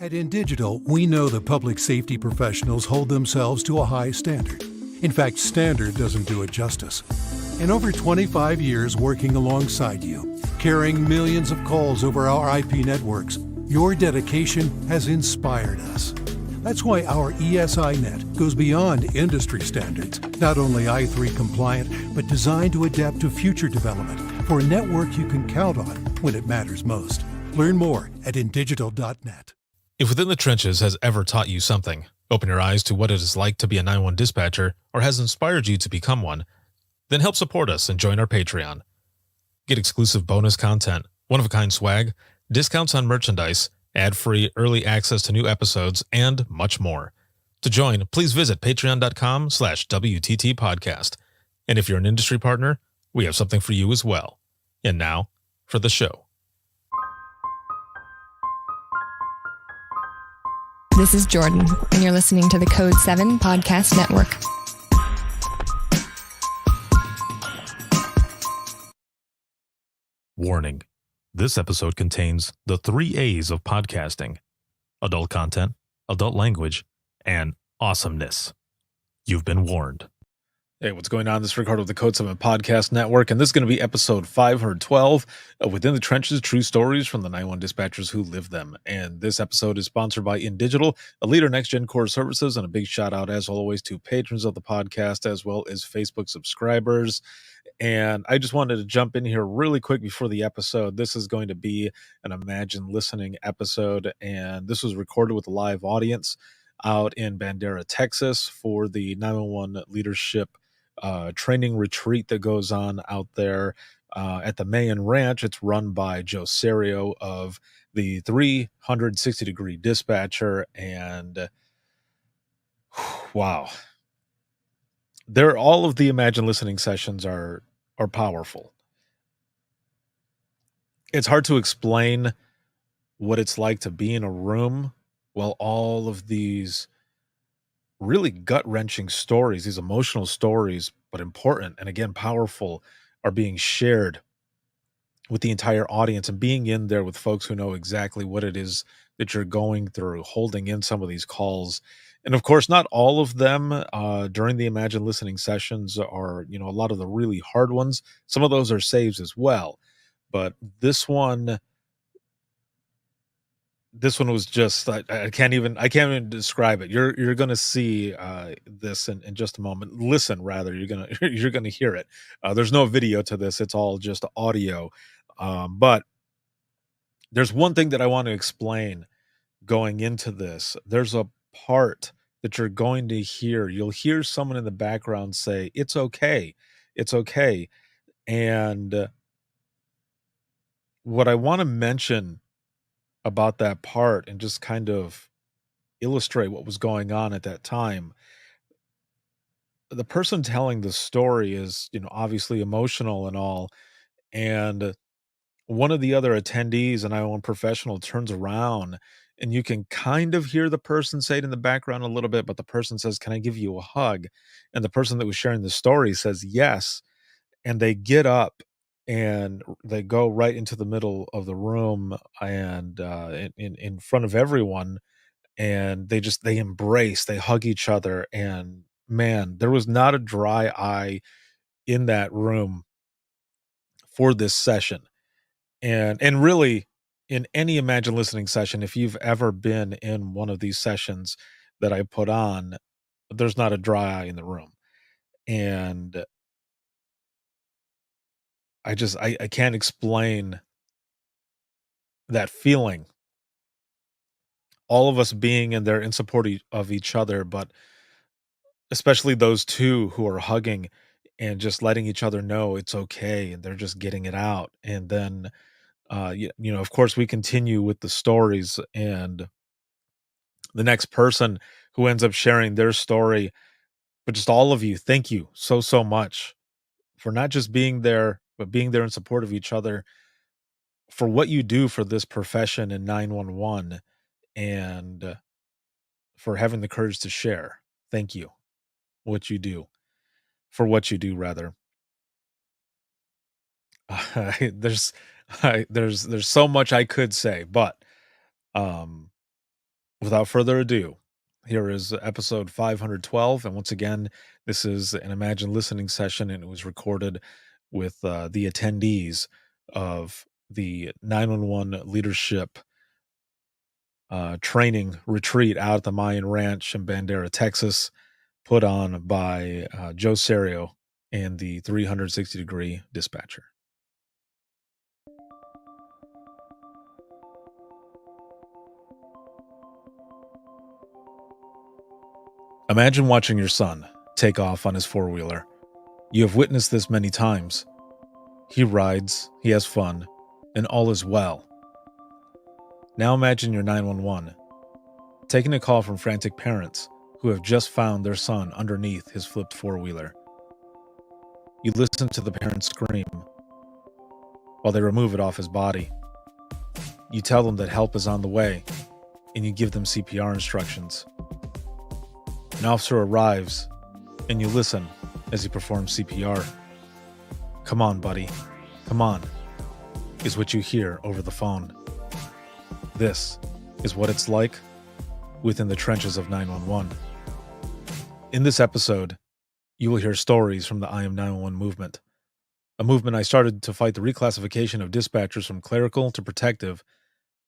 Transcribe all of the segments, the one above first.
At InDigital, we know the public safety professionals hold themselves to a high standard. In fact, standard doesn't do it justice. In over 25 years working alongside you, carrying millions of calls over our IP networks, your dedication has inspired us. That's why our ESI Net goes beyond industry standards, not only i3 compliant, but designed to adapt to future development for a network you can count on when it matters most. Learn more at indigital.net. If Within the Trenches has ever taught you something, open your eyes to what it is like to be a 911 dispatcher, or has inspired you to become one, then help support us and join our Patreon. Get exclusive bonus content, one-of-a-kind swag, discounts on merchandise, ad-free early access to new episodes, and much more. To join, please visit patreon.com/WTT podcast. And if you're an industry partner, we have something for you as well. And now, for the show. This is Jordan, and you're listening to the Code 7 Podcast Network. Warning. This episode contains the 3 A's of podcasting: adult content, adult language, and awesomeness. You've been warned. Hey, what's going on? This is Ricardo of the Code 7 Podcast Network, and this is going to be episode 512 of Within the Trenches, True Stories from the 911 Dispatchers Who Live Them. And this episode is sponsored by InDigital, a leader in next-gen core services, and a big shout-out, as always, to patrons of the podcast, as well as Facebook subscribers. And I just wanted to jump in here really quick before the episode. This is going to be an Imagine Listening episode, and this was recorded with a live audience out in Bandera, Texas, for the 911 leadership training retreat that goes on out there at the Mayan Ranch. It's run by Joe Serio of the 360-degree dispatcher, and wow, all of the Imagine Listening sessions are powerful. It's hard to explain what it's like to be in a room while all of these really gut-wrenching stories, these emotional stories, but important and again powerful, are being shared with the entire audience, and being in there with folks who know exactly what it is that you're going through, holding in some of these calls. And of course, not all of them during the Imagine Listening sessions are, a lot of the really hard ones. Some of those are saves as well, but this one was just, I can't even describe it. You're going to see this in just a moment. Listen, rather, you're going to hear it. There's no video to this. It's all just audio. But there's one thing that I want to explain going into this. There's a part that you're going to hear. You'll hear someone in the background say, "It's okay. It's okay." And what I want to mention about that part, and just kind of illustrate what was going on at that time. The person telling the story is, obviously emotional and all. And one of the other attendees, an I1 professional, turns around, and you can kind of hear the person say it in the background a little bit, but the person says, "Can I give you a hug?" And the person that was sharing the story says yes. And they get up and they go right into the middle of the room, and in front of everyone, and they embrace, they hug each other, and man, there was not a dry eye in that room for this session. And really, in any Imagine Listening session, if you've ever been in one of these sessions that I put on, there's not a dry eye in the room. And I can't explain that feeling. All of us being in there in support of each other, but especially those two who are hugging and just letting each other know it's okay, and they're just getting it out. And then, of course, we continue with the stories, and the next person who ends up sharing their story. But just all of you, thank you so much for not just being there, but being there in support of each other, for what you do for this profession in 911, and for having the courage to share. Thank you. What you do, rather. There's so much I could say, but without further ado, here is episode 512. And once again, this is an Imagine Listening session, and it was recorded with the attendees of the 911 leadership training retreat out at the Mayan Ranch in Bandera, Texas, put on by Joe Serio and the 360-degree dispatcher. Imagine watching your son take off on his four-wheeler. You have witnessed this many times. He rides, he has fun, and all is well. Now imagine your 911, taking a call from frantic parents who have just found their son underneath his flipped four-wheeler. You listen to the parents scream while they remove it off his body. You tell them that help is on the way, and you give them CPR instructions. An officer arrives, and you listen as he performs CPR. "Come on, buddy. Come on," is what you hear over the phone. This is what it's like within the trenches of 911. In this episode, you will hear stories from the I Am 911 movement, a movement I started to fight the reclassification of dispatchers from clerical to protective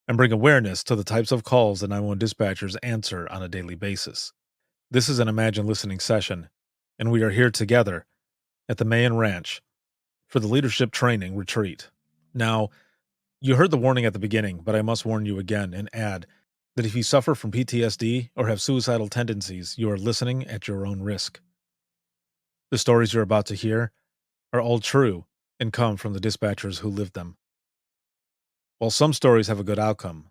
and bring awareness to the types of calls that 911 dispatchers answer on a daily basis. This is an Imagine Listening session, and we are here together at the Mayan Ranch for the leadership training retreat. Now, you heard the warning at the beginning, but I must warn you again and add that if you suffer from PTSD or have suicidal tendencies, you are listening at your own risk. The stories you're about to hear are all true and come from the dispatchers who lived them. While some stories have a good outcome,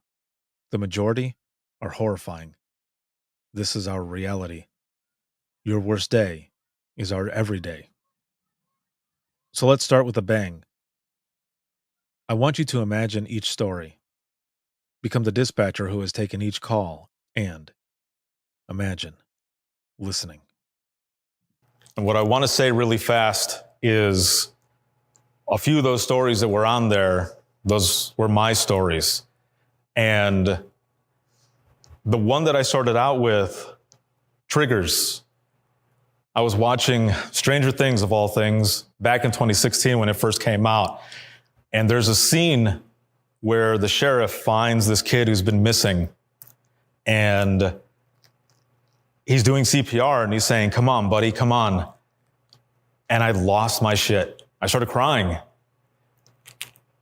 the majority are horrifying. This is our reality. Your worst day is our everyday. So let's start with a bang. I want you to imagine each story. Become the dispatcher who has taken each call and imagine listening. And what I want to say really fast is a few of those stories that were on there, those were my stories. And the one that I started out with, triggers. I was watching Stranger Things, of all things, back in 2016 when it first came out. And there's a scene where the sheriff finds this kid who's been missing. And he's doing CPR and he's saying, "Come on, buddy, come on." And I lost my shit. I started crying.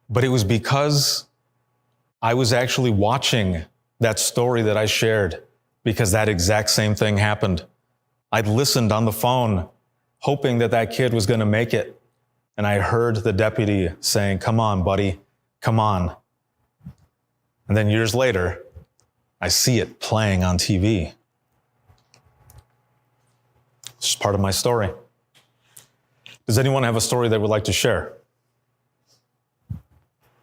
But it was because I was actually watching that story that I shared, because that exact same thing happened. I'd listened on the phone, hoping that that kid was going to make it. And I heard the deputy saying, "Come on, buddy, come on." And then years later, I see it playing on TV. It's just part of my story. Does anyone have a story they would like to share?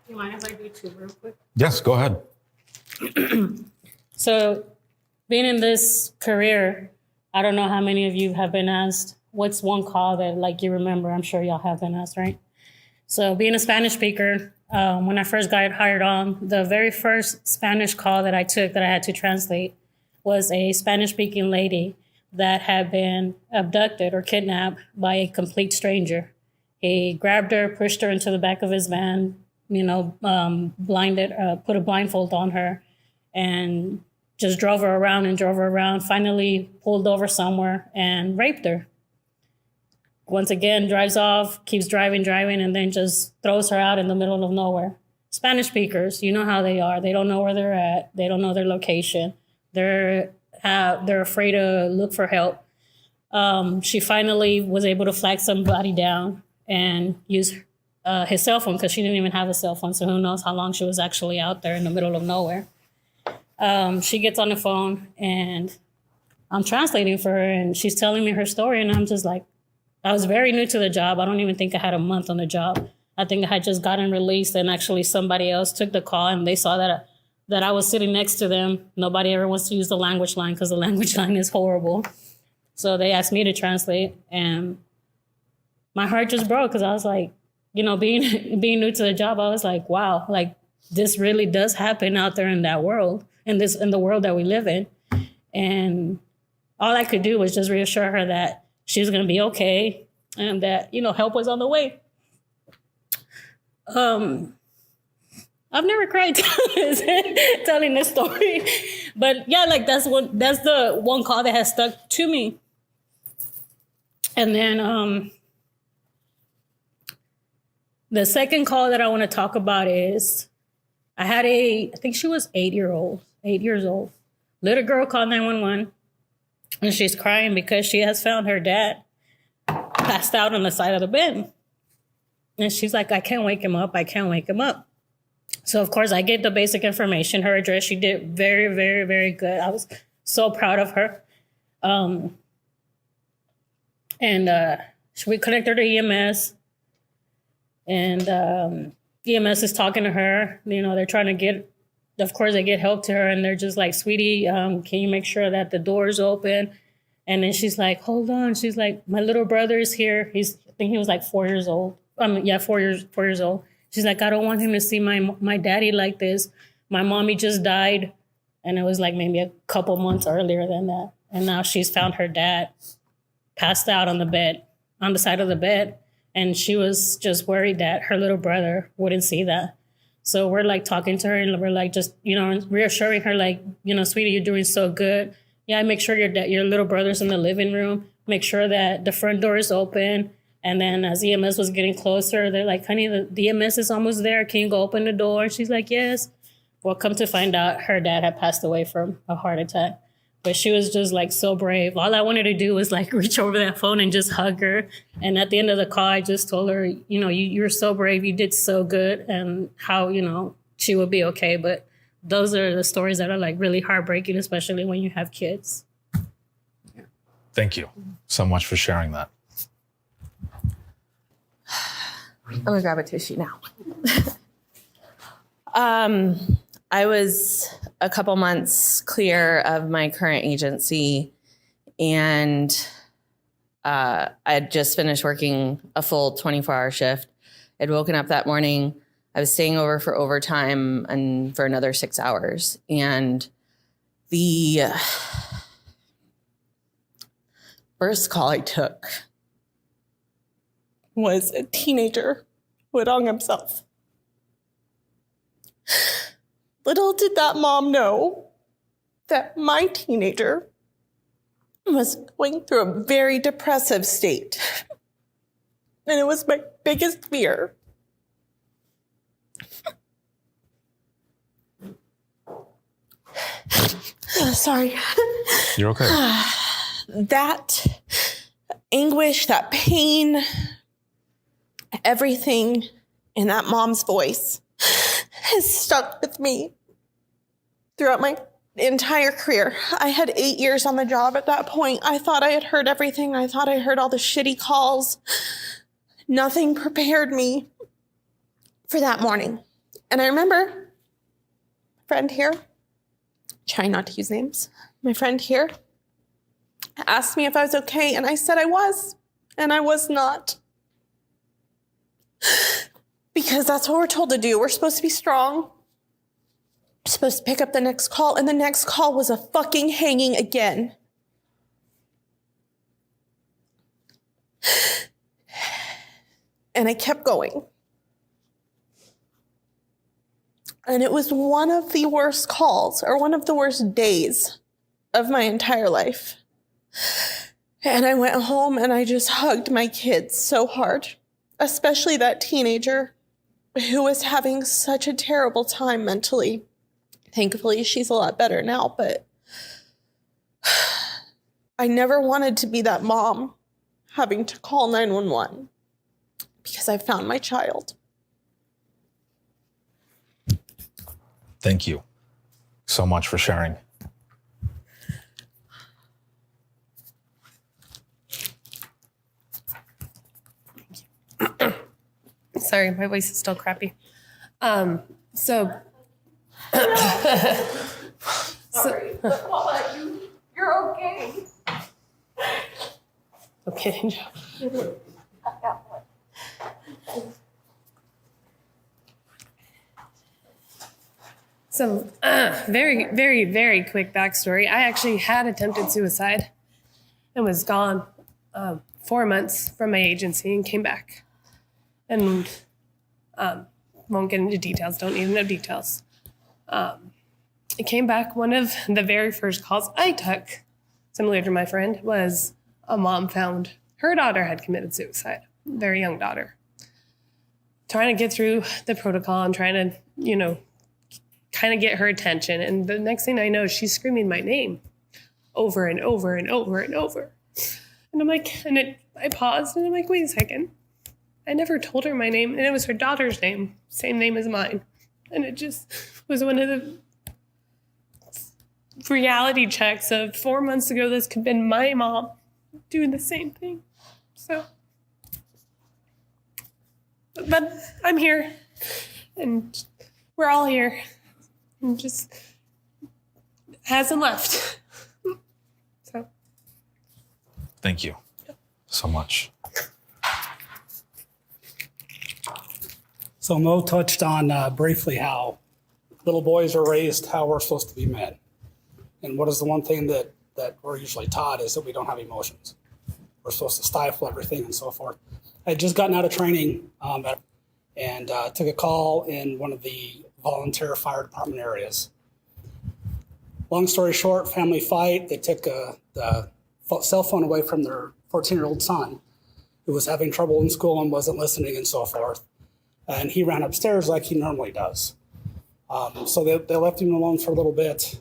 You mind if I do two real quick? Yes, go ahead. So, being in this career, I don't know how many of you have been asked, what's one call that like you remember? I'm sure y'all have been asked, right? So, being a Spanish speaker, when I first got hired on, the very first Spanish call that I took that I had to translate was a Spanish-speaking lady that had been abducted or kidnapped by a complete stranger. He grabbed her, pushed her into the back of his van, blinded, put a blindfold on her, and just drove her around, finally pulled over somewhere and raped her. Once again, drives off, keeps driving, and then just throws her out in the middle of nowhere. Spanish speakers, you know how they are. They don't know where they're at. They don't know their location. They're afraid to look for help. She finally was able to flag somebody down and use his cell phone, because she didn't even have a cell phone. So who knows how long she was actually out there in the middle of nowhere. She gets on the phone and I'm translating for her, and she's telling me her story. And I'm just like, I was very new to the job. I don't even think I had a month on the job. I think I had just gotten released, and actually somebody else took the call, and they saw that I was sitting next to them. Nobody ever wants to use the language line because the language line is horrible. So they asked me to translate, and my heart just broke, because I was like, being new to the job, I was like, wow, like this really does happen out there in that world, in the world that we live in. And all I could do was just reassure her that she was going to be okay and that, help was on the way. I've never cried telling this story, but yeah, like that's the one call that has stuck to me. And then the second call that I want to talk about is I had I think she was 8 years old. Little girl called 911 and she's crying because she has found her dad passed out on the side of the bed. And she's like, I can't wake him up. So, of course, I get the basic information, her address. She did very, very, very good. I was so proud of her. We connected her to EMS. And EMS is talking to her. They're trying to they get help to her. And they're just like, sweetie, can you make sure that the door's open? And then she's like, hold on. She's like, my little brother is here. I think he was like 4 years old. 4 years old. She's like, I don't want him to see my daddy like this. My mommy just died. And it was like maybe a couple months earlier than that. And now she's found her dad passed out on the side of the bed. And she was just worried that her little brother wouldn't see that. So we're like talking to her and we're like just, reassuring her like, sweetie, you're doing so good. Yeah, make sure your little brother's in the living room. Make sure that the front door is open. And then as EMS was getting closer, they're like, honey, the EMS is almost there. Can you go open the door? And she's like, yes. Well, come to find out, her dad had passed away from a heart attack. But she was just like so brave. All I wanted to do was like reach over that phone and just hug her. And at the end of the call, I just told her, you're so brave. You did so good. And how, she would be okay. But those are the stories that are like really heartbreaking, especially when you have kids. Thank you so much for sharing that. I'm gonna grab a tissue now. I was a couple months clear of my current agency, and I had just finished working a full 24-hour shift. I'd woken up that morning. I was staying over for overtime and for another 6 hours. And the first call I took was a teenager who had hung himself. Little did that mom know that my teenager was going through a very depressive state. And it was my biggest fear. Sorry. You're okay. That anguish, that pain, everything in that mom's voice has stuck with me throughout my entire career. I had 8 years on the job at that point. I thought I had heard everything. I thought I heard all the shitty calls. Nothing prepared me for that morning. And I remember my friend here, trying not to use names, my friend here asked me if I was okay, and I said I was, and I was not. Because that's what we're told to do. We're supposed to be strong. We're supposed to pick up the next call, and the next call was a fucking hanging again. And I kept going. And it was one of the worst calls, or one of the worst days of my entire life. And I went home and I just hugged my kids so hard, especially that teenager who was having such a terrible time mentally. Thankfully, she's a lot better now, but I never wanted to be that mom having to call 911 because I found my child. Thank you so much for sharing. Sorry, my voice is still crappy. Sorry, but Paula, you're okay. Okay. So, very, very, very quick backstory. I actually had attempted suicide and was gone 4 months from my agency and came back. And won't get into details, don't need to know details. I came back. One of the very first calls I took, similar to my friend, was a mom found her daughter had committed suicide, very young daughter. Trying to get through the protocol and trying to, kind of get her attention. And the next thing I know, she's screaming my name over and over and over and over. And I'm like, I paused and I'm like, wait a second. I never told her my name, and it was her daughter's name, same name as mine. And it just was one of the reality checks of 4 months ago, this could have been my mom doing the same thing. So, but I'm here, and we're all here, and just hasn't left. So, Thank you so much. So Mo touched on briefly how little boys are raised, how we're supposed to be men. And what is the one thing that we're usually taught is that we don't have emotions. We're supposed to stifle everything and so forth. I had just gotten out of training and took a call in one of the volunteer fire department areas. Long story short, family fight. They took the cell phone away from their 14-year-old son, who was having trouble in school and wasn't listening and so forth. And he ran upstairs like he normally does. So they left him alone for a little bit,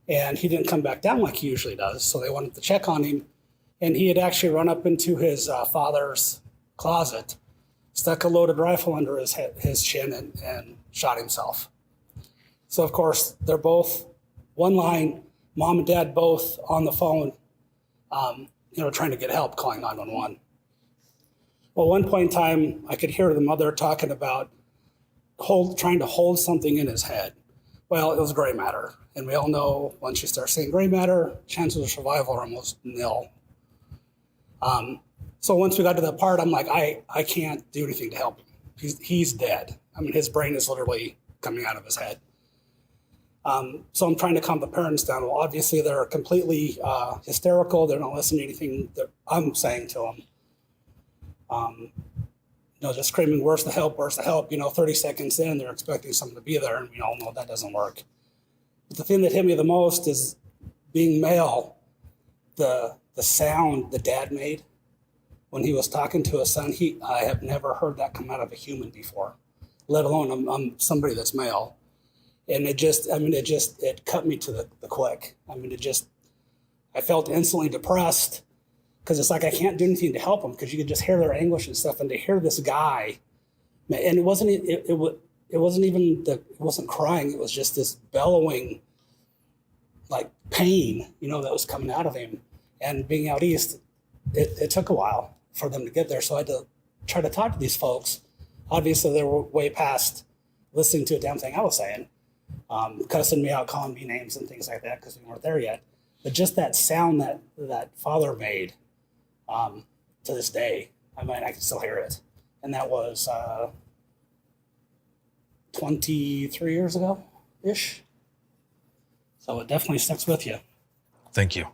and he didn't come back down like he usually does. So they wanted to check on him, and he had actually run up into his father's closet, stuck a loaded rifle under his chin, and shot himself. So of course, they're both one line, mom and dad both on the phone, trying to get help, calling 911. Well, at one point in time, I could hear the mother talking about trying to hold something in his head. Well, it was gray matter. And we all know once you start seeing gray matter, chances of survival are almost nil. So once we got to that part, I'm like, I can't do anything to help him. He's dead. I mean, his brain is literally coming out of his head. So I'm trying to calm the parents down. Well, obviously they're completely hysterical. They're not listening to anything that I'm saying to them. Just screaming, where's the help, 30 seconds in, they're expecting someone to be there, and we all know that doesn't work. But the thing that hit me the most is being male, the sound the dad made when he was talking to his son. I have never heard that come out of a human before, let alone I'm somebody that's male. And it cut me to the quick. I felt instantly depressed, because it's like I can't do anything to help them, because you could just hear their anguish and stuff. And to hear this guy, and it wasn't crying. It was just this bellowing, like pain, that was coming out of him. And being out east, it took a while for them to get there. So I had to try to talk to these folks. Obviously, they were way past listening to a damn thing I was saying, cussing me out, calling me names and things like that, because we weren't there yet. But just that sound that father made, to this day, I can still hear it. And that was 23 years ago-ish. So it definitely sticks with you. Thank you.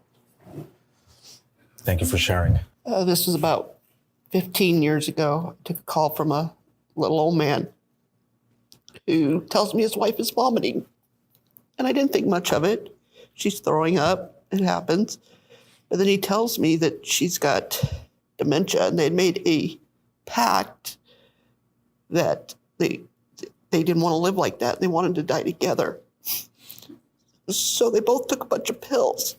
Thank you for sharing. This was about 15 years ago. I took a call from a little old man who tells me his wife is vomiting. And I didn't think much of it. She's throwing up. It happens. But then he tells me that she's got dementia, and they had made a pact that they didn't want to live like that. They wanted to die together. So they both took a bunch of pills.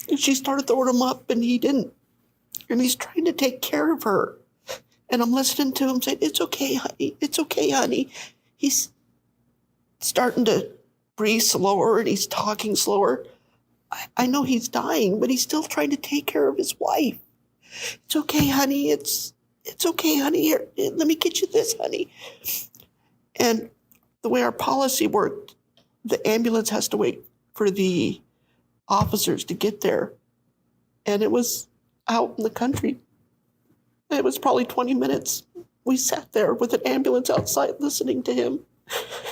And she started throwing them up, and he didn't. And he's trying to take care of her. And I'm listening to him saying, it's okay, honey. It's okay, honey. He's starting to breathe slower, and he's talking slower. I know he's dying, but he's still trying to take care of his wife. It's okay, honey. It's okay, honey. Here, let me get you this, honey. And the way our policy worked, the ambulance has to wait for the officers to get there. And it was out in the country. It was probably 20 minutes. We sat there with an ambulance outside listening to him.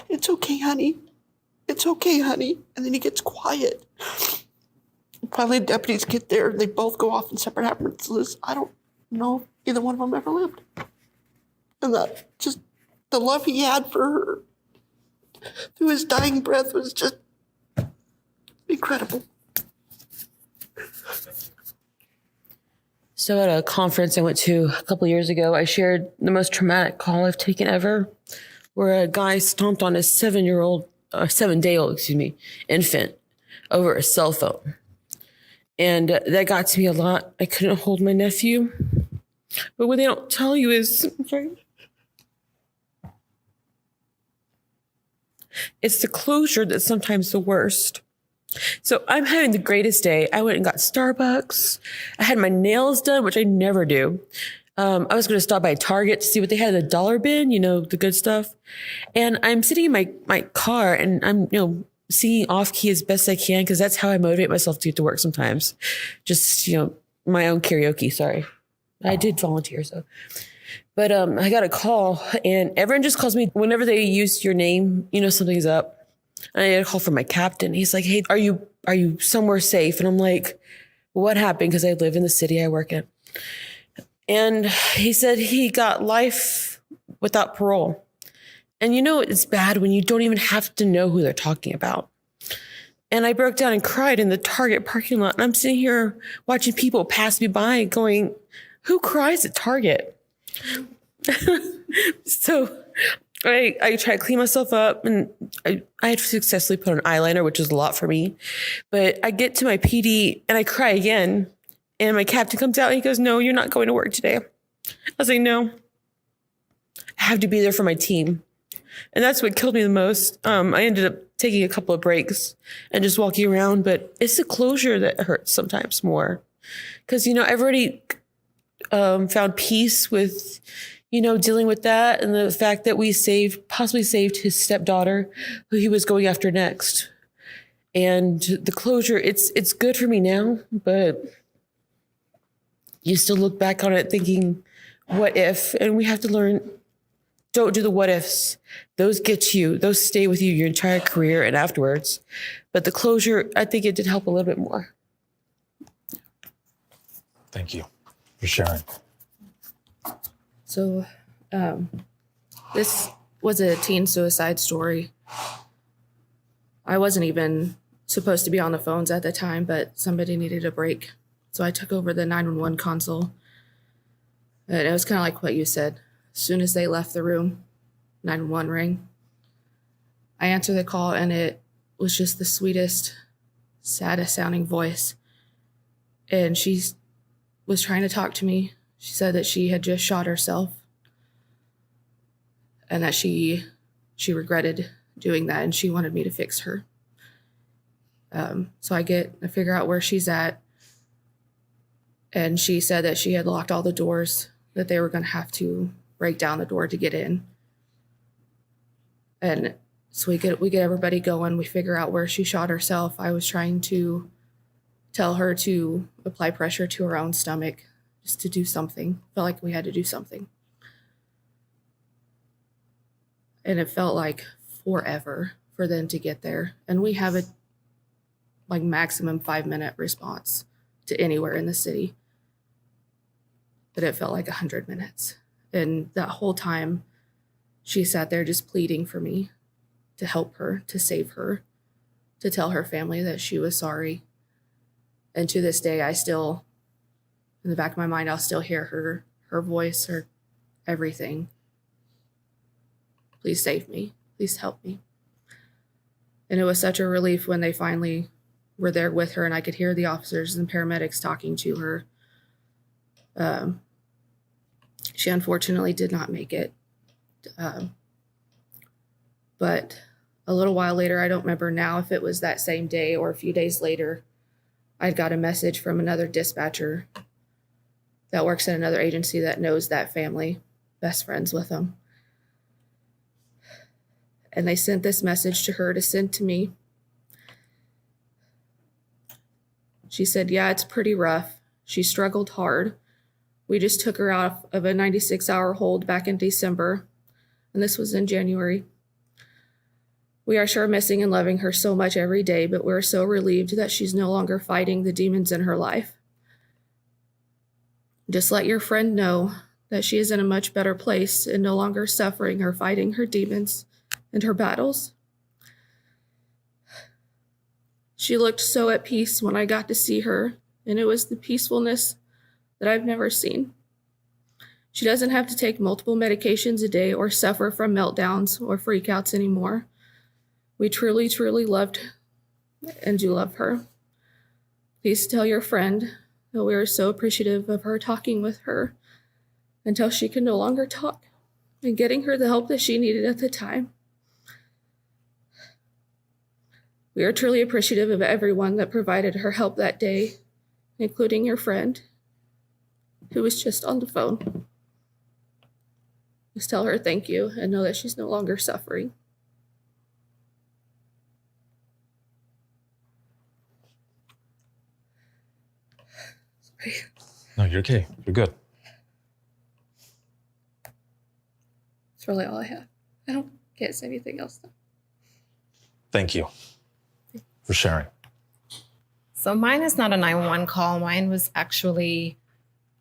It's okay, honey. it's okay, honey. And then he gets quiet. Finally, deputies get there. They both go off in separate ambulances. I don't know if either one of them ever lived. And that just, the love he had for her through his dying breath was just incredible. So at a conference I went to a couple years ago, I shared the most traumatic call I've taken ever, where a guy stomped on a 7-day-old, infant over a cell phone. And that got to me a lot. I couldn't hold my nephew. But what they don't tell you is, it's the closure that's sometimes the worst. So I'm having the greatest day. I went and got Starbucks. I had my nails done, which I never do. I was going to stop by Target to see what they had in the dollar bin, the good stuff. And I'm sitting in my car and I'm, singing off key as best I can, because that's how I motivate myself to get to work sometimes. Just, my own karaoke. Sorry. I did volunteer, so. But I got a call and everyone just calls me whenever they use your name, something's up. And I got a call from my captain. He's like, hey, are you somewhere safe? And I'm like, what happened? Because I live in the city I work in. And he said he got life without parole. And it's bad when you don't even have to know who they're talking about. And I broke down and cried in the Target parking lot. And I'm sitting here watching people pass me by going, who cries at Target? So I try to clean myself up, and I had successfully put on eyeliner, which is a lot for me. But I get to my PD and I cry again. And my captain comes out and he goes, no, you're not going to work today. I was like, no, I have to be there for my team. And that's what killed me the most. I ended up taking a couple of breaks and just walking around, but it's the closure that hurts sometimes more. Because, I've already found peace with, dealing with that, and the fact that we possibly saved his stepdaughter, who he was going after next. And the closure, it's good for me now, but you still look back on it thinking, what if? And we have to learn, don't do the what ifs. Those those stay with you your entire career and afterwards. But the closure, I think it did help a little bit more. Thank you for sharing. So this was a teen suicide story. I wasn't even supposed to be on the phones at the time, but somebody needed a break. So I took over the 911 console. And it was kind of like what you said. As soon as they left the room, 911 rang. I answered the call, and it was just the sweetest, saddest sounding voice. And she was trying to talk to me. She said that she had just shot herself and that she regretted doing that, and she wanted me to fix her. So I figure out where she's at. And she said that she had locked all the doors, that they were going to have to break down the door to get in. And so we get everybody going. We figure out where she shot herself. I was trying to tell her to apply pressure to her own stomach, just to do something. Felt like we had to do something. And it felt like forever for them to get there. And we have a maximum 5-minute response to anywhere in the city. But it felt like 100 minutes. And that whole time, she sat there just pleading for me to help her, to save her, to tell her family that she was sorry. And to this day, I still, in the back of my mind, I'll still hear her voice, her everything. Please save me. Please help me. And it was such a relief when they finally were there with her, and I could hear the officers and paramedics talking to her. She unfortunately did not make it. But a little while later, I don't remember now if it was that same day or a few days later, I'd got a message from another dispatcher that works at another agency that knows that family, best friends with them. And they sent this message to her to send to me. She said, yeah, it's pretty rough. She struggled hard. We just took her out of a 96-hour hold back in December, and this was in January. We are sure missing and loving her so much every day, but we're so relieved that she's no longer fighting the demons in her life. Just let your friend know that she is in a much better place and no longer suffering or fighting her demons and her battles. She looked so at peace when I got to see her, and it was the peacefulness that I've never seen. She doesn't have to take multiple medications a day or suffer from meltdowns or freakouts anymore. We truly, truly loved and do love her. Please tell your friend that we are so appreciative of her talking with her until she can no longer talk and getting her the help that she needed at the time. We are truly appreciative of everyone that provided her help that day, including your friend, who was just on the phone. Just tell her thank you and know that she's no longer suffering. Sorry. No, you're okay. You're good. That's really all I have. I don't guess anything else though. Thank you for sharing. So mine is not a 911 call. Mine was actually,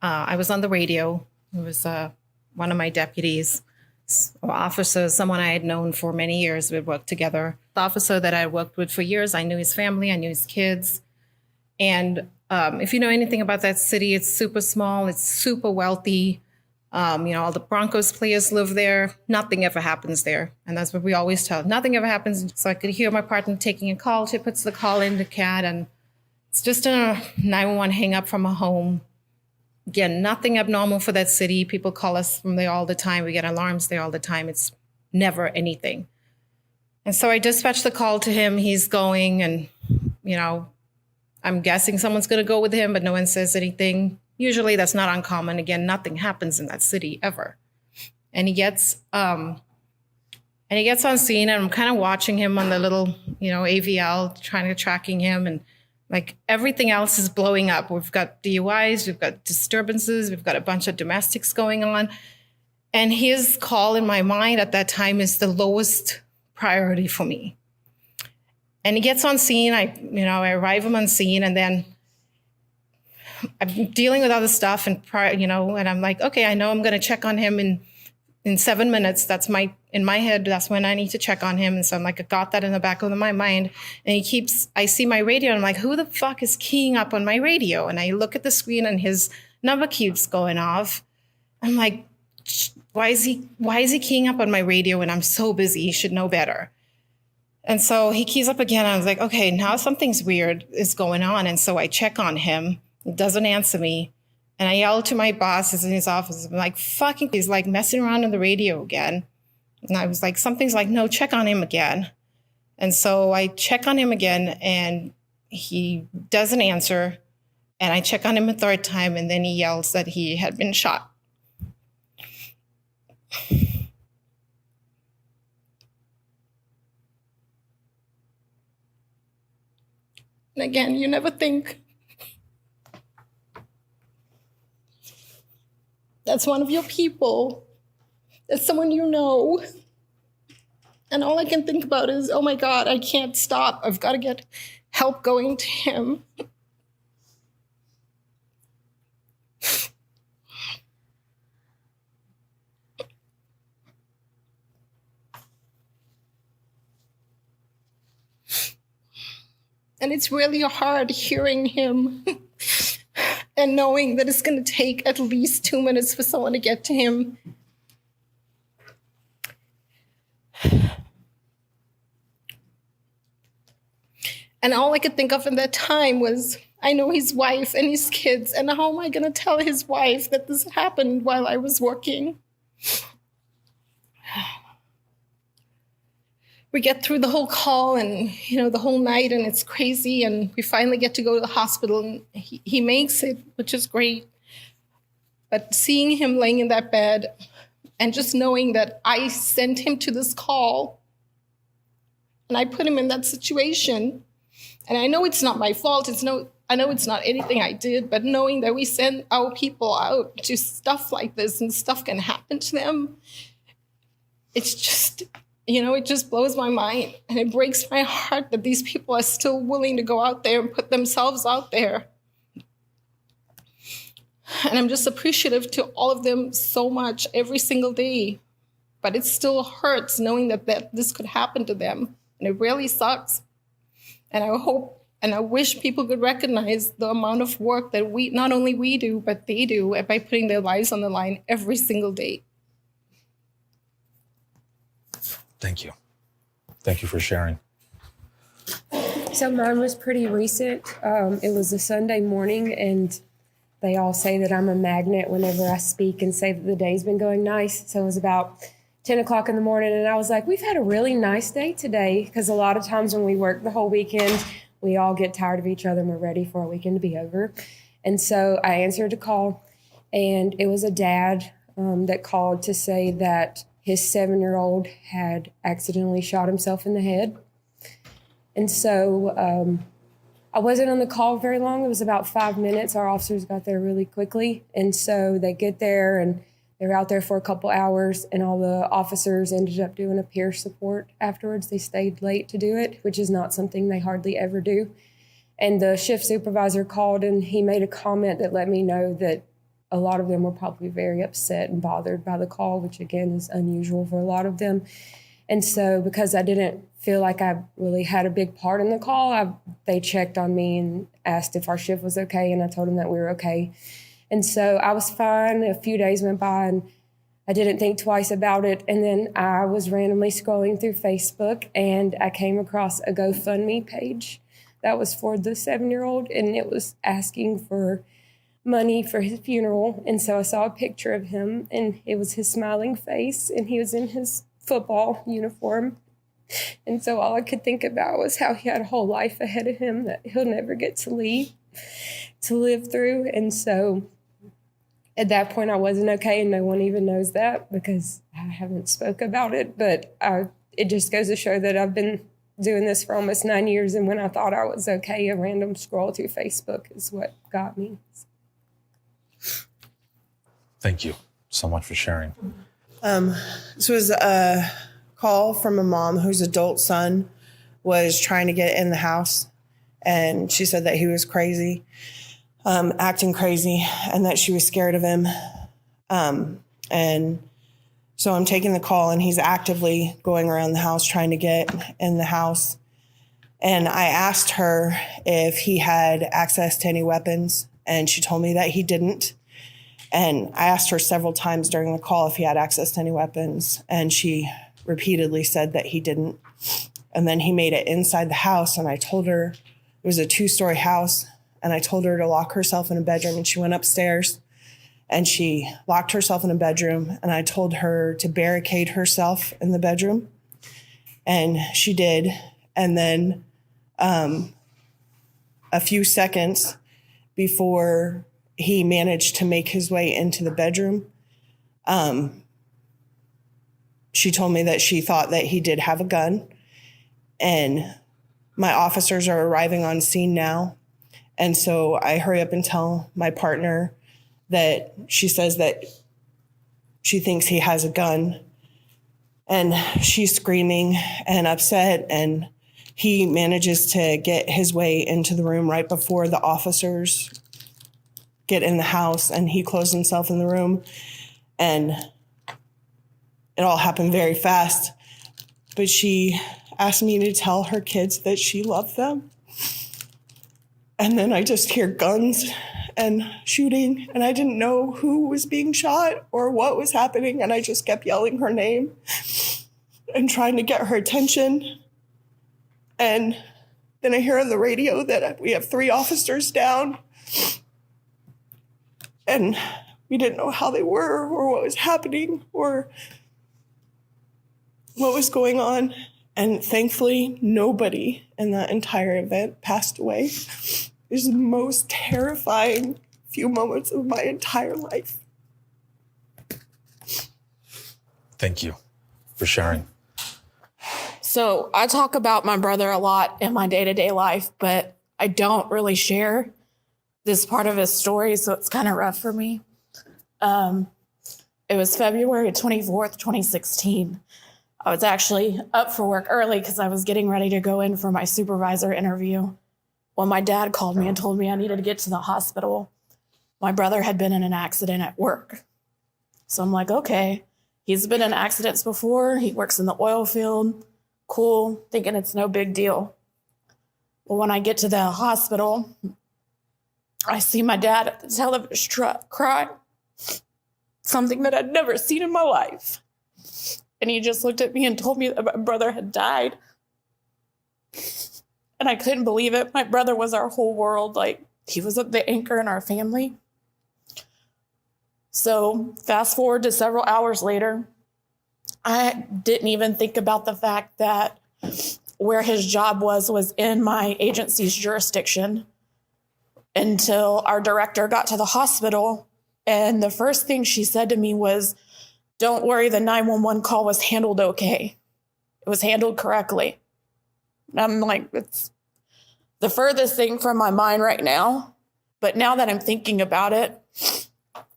I was on the radio. It was one of my deputies, or officers, someone I had known for many years. We'd worked together. The officer that I worked with for years, I knew his family, I knew his kids. And if you know anything about that city, it's super small, it's super wealthy. All the Broncos players live there. Nothing ever happens there. And that's what we always tell. Nothing ever happens. So I could hear my partner taking a call. She puts the call in the CAD, and it's just a 911 hang up from a home. Again, nothing abnormal for that city. People call us from there all the time. We get alarms there all the time. It's never anything. And so I dispatched the call to him. He's going, and, I'm guessing someone's going to go with him, but no one says anything. Usually that's not uncommon. Again, nothing happens in that city ever. And he gets on scene, and I'm kind of watching him on the little, AVL, tracking him, and like everything else is blowing up. We've got DUIs, we've got disturbances, we've got a bunch of domestics going on. And his call in my mind at that time is the lowest priority for me. And he gets on scene, I arrive him on scene, and then I'm dealing with other stuff, and and I'm like, okay, I know I'm going to check on him in 7 minutes. That's in my head, that's when I need to check on him. And so I'm like, I got that in the back of my mind. And I see my radio, and I'm like, who the fuck is keying up on my radio? And I look at the screen, and his number keeps going off. I'm like, why is he keying up on my radio when I'm so busy? He should know better. And so he keys up again. I was like, okay, now something's weird is going on. And so I check on him. He doesn't answer me. And I yell to my boss who's in his office. I'm like, fucking, he's like messing around on the radio again. And I was like, something's like, no, check on him again. And so I check on him again, and he doesn't answer. And I check on him a third time, and then he yells that he had been shot. And again, you never think that's one of your people. That's someone you know. And all I can think about is, oh my God, I can't stop. I've got to get help going to him. And it's really hard hearing him and knowing that it's going to take at least 2 minutes for someone to get to him. And all I could think of in that time was, I know his wife and his kids, and how am I going to tell his wife that this happened while I was working? We get through the whole call and, the whole night, and it's crazy. And we finally get to go to the hospital, and he makes it, which is great. But seeing him laying in that bed and just knowing that I sent him to this call and I put him in that situation, and I know it's not my fault. I know it's not anything I did, but knowing that we send our people out to stuff like this and stuff can happen to them, it's just, You know, it just blows my mind. And it breaks my heart that these people are still willing to go out there and put themselves out there. And I'm just appreciative to all of them so much every single day. But it still hurts knowing that this could happen to them. And it really sucks. And I hope and I wish people could recognize the amount of work that not only we do, but they do by putting their lives on the line every single day. Thank you. Thank you for sharing. So mine was pretty recent. It was a Sunday morning, and they all say that I'm a magnet whenever I speak and say that the day's been going nice. So it was about 10 o'clock in the morning, and I was like, we've had a really nice day today, because a lot of times when we work the whole weekend, we all get tired of each other and we're ready for our weekend to be over. And so I answered a call, and it was a dad that called to say that his 7-year-old had accidentally shot himself in the head. And so I wasn't on the call very long. It was about 5 minutes. Our officers got there really quickly. And so they get there, and they were out there for a couple hours, and all the officers ended up doing a peer support afterwards. They stayed late to do it, which is not something they hardly ever do. And the shift supervisor called, and he made a comment that let me know that a lot of them were probably very upset and bothered by the call, which again is unusual for a lot of them. And so because I didn't feel like I really had a big part in the call, they checked on me and asked if our shift was okay, and I told them that we were okay. And so I was fine. A few days went by, and I didn't think twice about it. And then I was randomly scrolling through Facebook, and I came across a GoFundMe page that was for the 7-year-old, and it was asking for money for his funeral. And so I saw a picture of him, and it was his smiling face, and he was in his football uniform. And so all I could think about was how he had a whole life ahead of him that he'll never get to live through. And so at that point, I wasn't okay, and no one even knows that because I haven't spoke about it. But it just goes to show that I've been doing this for almost 9 years, and when I thought I was okay, a random scroll through Facebook is what got me. Thank you so much for sharing. This was a call from a mom whose adult son was trying to get in the house, and she said that he was crazy, acting crazy, and that she was scared of him. And so I'm taking the call, and he's actively going around the house trying to get in the house. And I asked her if he had access to any weapons, and she told me that he didn't. And I asked her several times during the call if he had access to any weapons, and she repeatedly said that he didn't. And then he made it inside the house, and I told her it was a 2-story house, and I told her to lock herself in a bedroom, and she went upstairs and she locked herself in a bedroom, and I told her to barricade herself in the bedroom, and she did. And then a few seconds before he managed to make his way into the bedroom, she told me that she thought that he did have a gun. And my officers are arriving on scene now. And so I hurry up and tell my partner that she says that she thinks he has a gun. And she's screaming and upset. And he manages to get his way into the room right before the officers get in the house, and he closed himself in the room, and it all happened very fast. But she asked me to tell her kids that she loved them. And then I just hear guns and shooting, and I didn't know who was being shot or what was happening, and I just kept yelling her name and trying to get her attention. And then I hear on the radio that we have 3 officers down, and we didn't know how they were or what was happening or what was going on. And thankfully, nobody in that entire event passed away. It was the most terrifying few moments of my entire life. Thank you for sharing. So I talk about my brother a lot in my day-to-day life, but I don't really share this part of his story, so it's kind of rough for me. It was February 24th, 2016. I was actually up for work early because I was getting ready to go in for my supervisor interview when my dad called me and told me I needed to get to the hospital. My brother had been in an accident at work. So I'm like, okay, he's been in accidents before. He works in the oil field. Cool, thinking it's no big deal. Well, when I get to the hospital, I see my dad at the television truck crying. Something that I'd never seen in my life. And he just looked at me and told me that my brother had died. And I couldn't believe it. My brother was our whole world. Like, he was the anchor in our family. So fast forward to several hours later, I didn't even think about the fact that where his job was in my agency's jurisdiction until our director got to the hospital. And the first thing she said to me was, "Don't worry, the 911 call was handled okay. It was handled correctly." And I'm like, it's the furthest thing from my mind right now. But now that I'm thinking about it,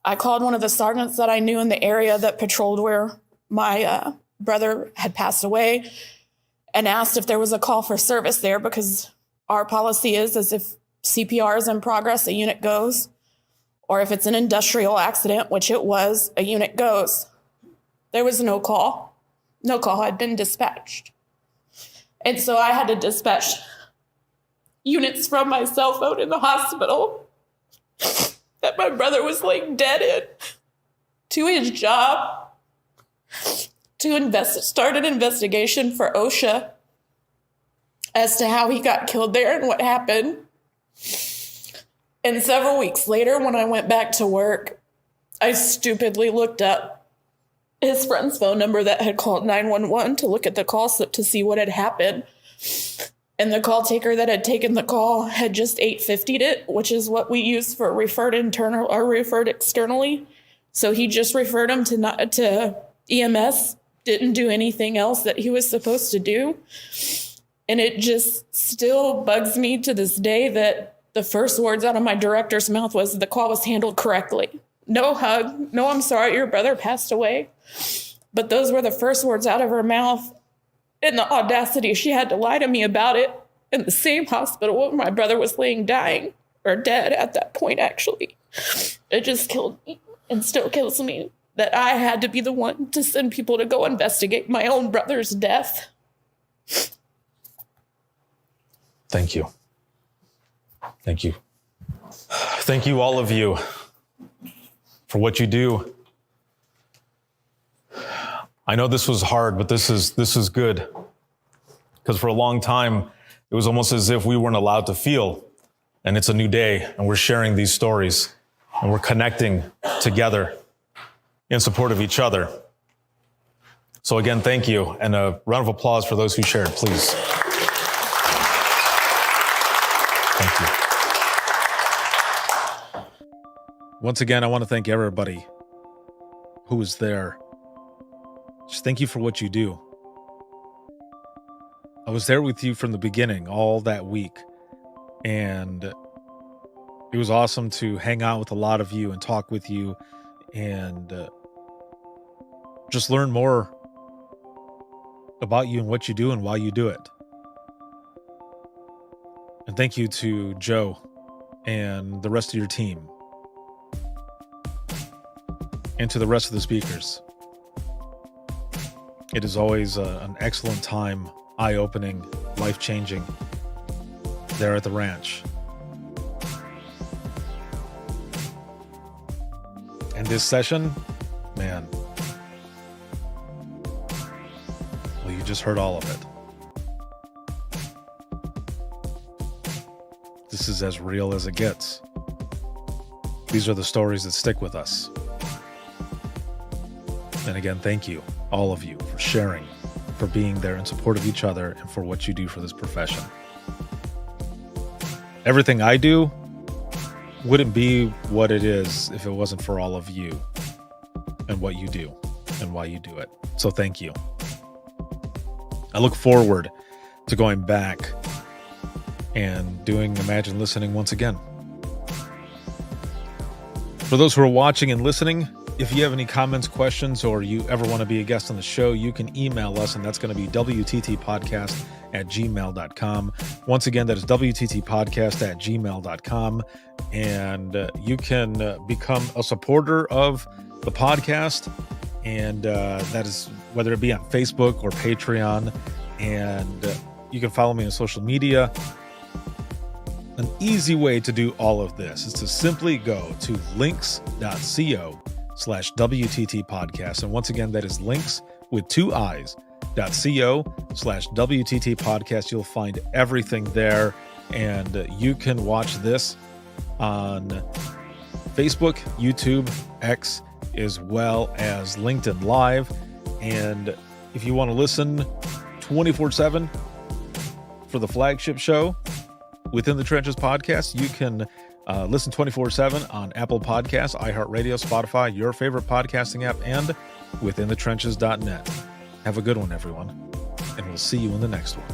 I called one of the sergeants that I knew in the area that patrolled where my brother had passed away and asked if there was a call for service there, because our policy is as if CPR is in progress, a unit goes, or if it's an industrial accident, which it was, a unit goes. There was no call. No call had been dispatched. And so I had to dispatch units from my cell phone in the hospital that my brother was laying dead in to his job to start an investigation for OSHA as to how he got killed there and what happened. And several weeks later, when I went back to work, I stupidly looked up his friend's phone number that had called 911 to look at the call slip to see what had happened. And the call taker that had taken the call had just 850'd it, which is what we use for referred internal or referred externally. So he just referred him to EMS, didn't do anything else that he was supposed to do. And it just still bugs me to this day that the first words out of my director's mouth was, "The call was handled correctly." No hug, no "I'm sorry, your brother passed away." But those were the first words out of her mouth. And the audacity she had to lie to me about it in the same hospital where my brother was laying dying, or dead at that point, actually. It just killed me and still kills me that I had to be the one to send people to go investigate my own brother's death. Thank you. Thank you. Thank you, all of you, for what you do. I know this was hard, but this is good. Because for a long time, it was almost as if we weren't allowed to feel. And it's a new day, and we're sharing these stories, and we're connecting together in support of each other. So again, thank you, and a round of applause for those who shared, please. Thank you. Once again, I want to thank everybody who was there. Just thank you for what you do. I was there with you from the beginning, all that week. And it was awesome to hang out with a lot of you and talk with you and just learn more about you and what you do and why you do it. And thank you to Joe and the rest of your team. And to the rest of the speakers. It is always an excellent time, eye-opening, life-changing there at the ranch. And this session, man, well, you just heard all of it. This is as real as it gets. These are the stories that stick with us. And again, thank you, all of you, for sharing, for being there in support of each other, and for what you do for this profession. Everything I do wouldn't be what it is if it wasn't for all of you and what you do and why you do it. So thank you. I look forward to going back and doing Imagine Listening once again. For those who are watching and listening, If you have any comments, questions, or you ever want to be a guest on the show, you can email us, and that's going to be wttpodcast@gmail.com. Once again, that is wttpodcast@gmail.com. And you can become a supporter of the podcast. And that is whether it be on Facebook or Patreon. And you can follow me on social media. An easy way to do all of this is to simply go to links.co/WTT podcast. And once again, that is links with 2 i's.co/WTT podcast. You'll find everything there. And you can watch this on Facebook, YouTube, X, as well as LinkedIn Live. And if you want to listen 24/7 for the flagship show, Within the Trenches podcast, you can listen 24/7 on Apple Podcasts, iHeartRadio, Spotify, your favorite podcasting app, and withinthetrenches.net. Have a good one, everyone, and we'll see you in the next one.